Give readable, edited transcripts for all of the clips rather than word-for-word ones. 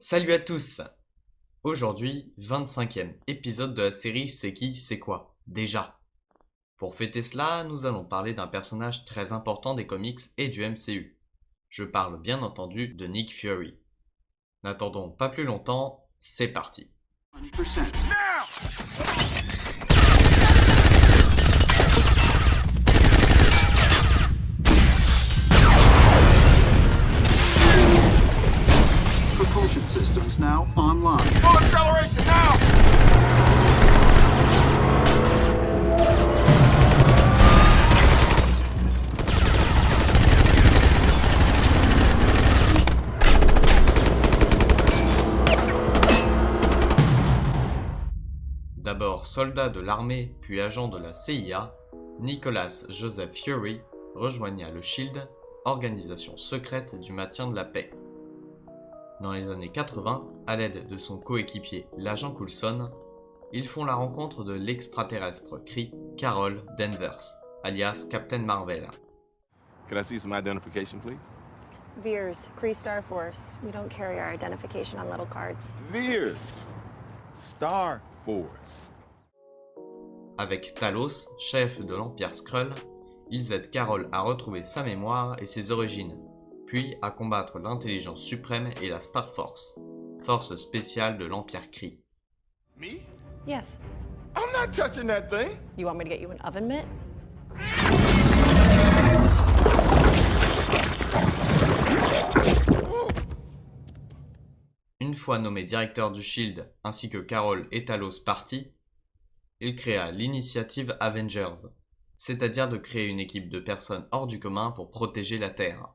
Salut à tous! Aujourd'hui, 25e épisode de la série C'est qui, c'est quoi? Déjà. Pour fêter cela, nous allons parler d'un personnage très important des comics et du MCU. Je parle bien entendu de Nick Fury. N'attendons pas plus longtemps, c'est parti. 100%. Propulsion systems now online. Full acceleration now! D'abord soldat de l'armée puis agent de la CIA, Nicholas Joseph Fury rejoigna le SHIELD, organisation secrète du maintien de la paix. Dans les années 80, à l'aide de son coéquipier l'agent Coulson, ils font la rencontre de l'extraterrestre Kree Carol Danvers, alias Captain Marvel. Can I see some identification, please? Veers, Kree Star Force. We don't carry our identification on little cards. Veers. Star Force. Avec Talos, chef de l'Empire Skrull, ils aident Carol à retrouver sa mémoire et ses origines, puis à combattre l'intelligence suprême et la Star Force, force spéciale de l'Empire Kree. Me? Yes. I'm not touching that thing. You want me to get you an oven mitt? Une fois nommé directeur du SHIELD ainsi que Carol et Talos partis, il créa l'initiative Avengers, c'est-à-dire de créer une équipe de personnes hors du commun pour protéger la Terre.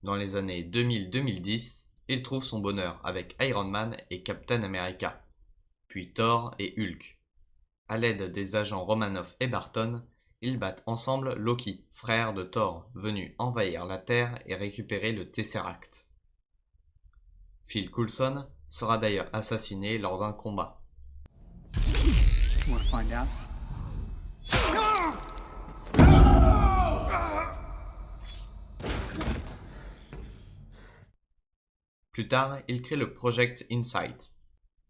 Dans les années 2000-2010, il trouve son bonheur avec Iron Man et Captain America, puis Thor et Hulk. À l'aide des agents Romanoff et Barton, ils battent ensemble Loki, frère de Thor, venu envahir la Terre et récupérer le Tesseract. Phil Coulson sera d'ailleurs assassiné lors d'un combat. You want to find out? Plus tard, il crée le Project Insight.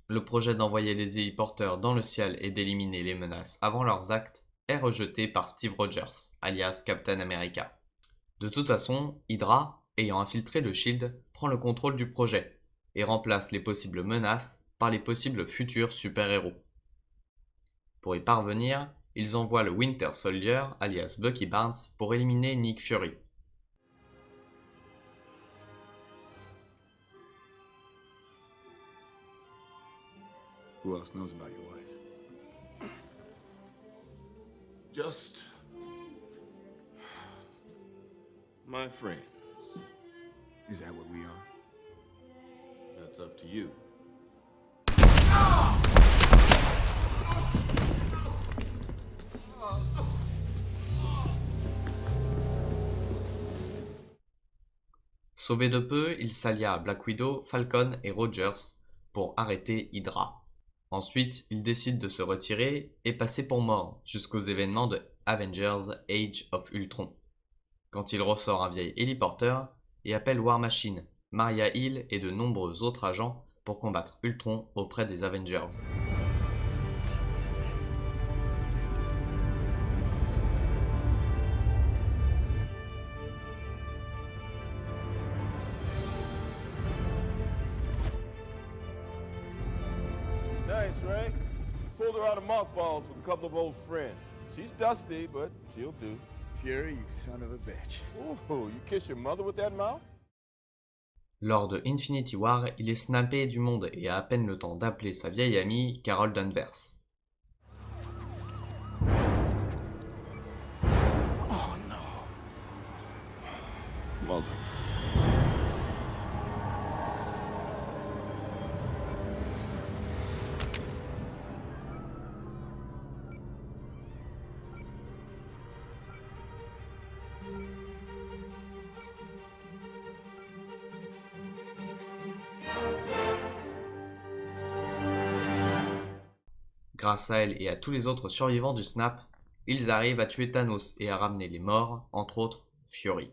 Le projet d'envoyer les héliporteurs dans le ciel et d'éliminer les menaces avant leurs actes est rejeté par Steve Rogers, alias Captain America. De toute façon, Hydra, ayant infiltré le SHIELD, prend le contrôle du projet et remplace les possibles menaces par les possibles futurs super-héros. Pour y parvenir, ils envoient le Winter Soldier, alias Bucky Barnes, pour éliminer Nick Fury. Who else knows about your wife? Just my friends. Is that what we are? That's up to you. Sauvé de peu, il s'allia à Black Widow, Falcon et Rogers pour arrêter Hydra. Ensuite, il décide de se retirer et passer pour mort jusqu'aux événements de Avengers Age of Ultron, quand il ressort un vieil héliporteur et appelle War Machine, Maria Hill et de nombreux autres agents pour combattre Ultron auprès des Avengers. Nice, right? Pulled her out of mothballs with a couple of old friends. She's dusty, but she'll do. Fury, you son of a bitch. Ooh, you kiss your mother with that mouth? Lors de Infinity War, il est snappé du monde et a à peine le temps d'appeler sa vieille amie Carol Danvers. Oh no. Mother. Grâce à elle et à tous les autres survivants du Snap, ils arrivent à tuer Thanos et à ramener les morts, entre autres Fury.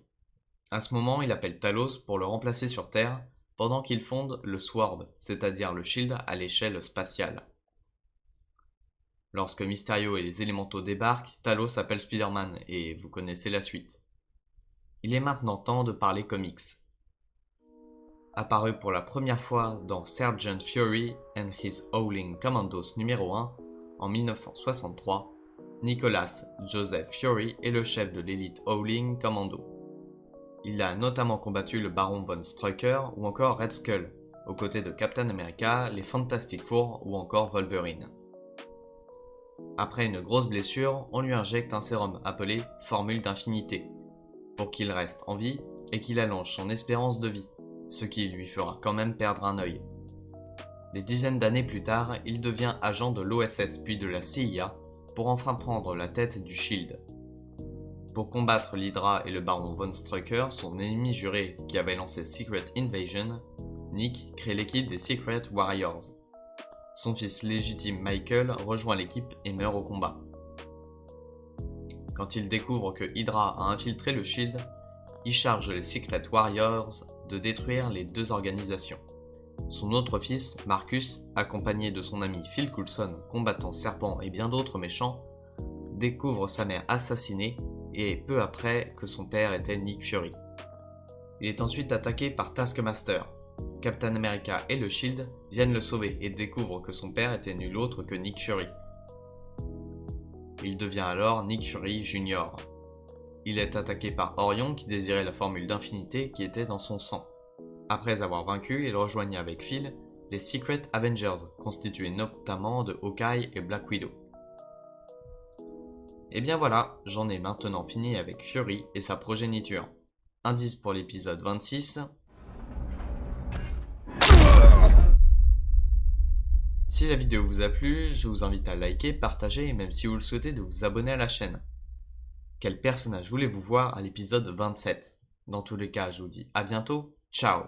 À ce moment, il appelle Talos pour le remplacer sur Terre, pendant qu'il fonde le SWORD, c'est-à-dire le Shield à l'échelle spatiale. Lorsque Mysterio et les élémentaux débarquent, Talos appelle Spider-Man et vous connaissez la suite. Il est maintenant temps de parler comics. Apparu pour la première fois dans Sergeant Fury and His Howling Commandos numéro 1 en 1963, Nicholas Joseph Fury est le chef de l'élite Howling Commando. Il a notamment combattu le Baron von Strucker ou encore Red Skull, aux côtés de Captain America, les Fantastic Four ou encore Wolverine. Après une grosse blessure, on lui injecte un sérum appelé Formule d'Infinité, pour qu'il reste en vie et qu'il allonge son espérance de vie, ce qui lui fera quand même perdre un œil. Des dizaines d'années plus tard, il devient agent de l'OSS puis de la CIA pour enfin prendre la tête du Shield. Pour combattre l'Hydra et le Baron von Strucker, son ennemi juré qui avait lancé Secret Invasion, Nick crée l'équipe des Secret Warriors. Son fils légitime Michael rejoint l'équipe et meurt au combat. Quand il découvre que Hydra a infiltré le Shield, il charge les Secret Warriors de détruire les deux organisations. Son autre fils, Marcus, accompagné de son ami Phil Coulson, combattant serpent et bien d'autres méchants, découvre sa mère assassinée et peu après que son père était Nick Fury. Il est ensuite attaqué par Taskmaster. Captain America et le Shield viennent le sauver et découvrent que son père était nul autre que Nick Fury. Il devient alors Nick Fury Jr. Il est attaqué par Orion qui désirait la formule d'infinité qui était dans son sang. Après avoir vaincu, il rejoignit avec Phil les Secret Avengers, constitués notamment de Hawkeye et Black Widow. Et bien voilà, j'en ai maintenant fini avec Fury et sa progéniture. Indice pour l'épisode 26. Si la vidéo vous a plu, je vous invite à liker, partager et même si vous le souhaitez de vous abonner à la chaîne. Quel personnage voulez-vous voir à l'épisode 27? Dans tous les cas, je vous dis à bientôt, ciao!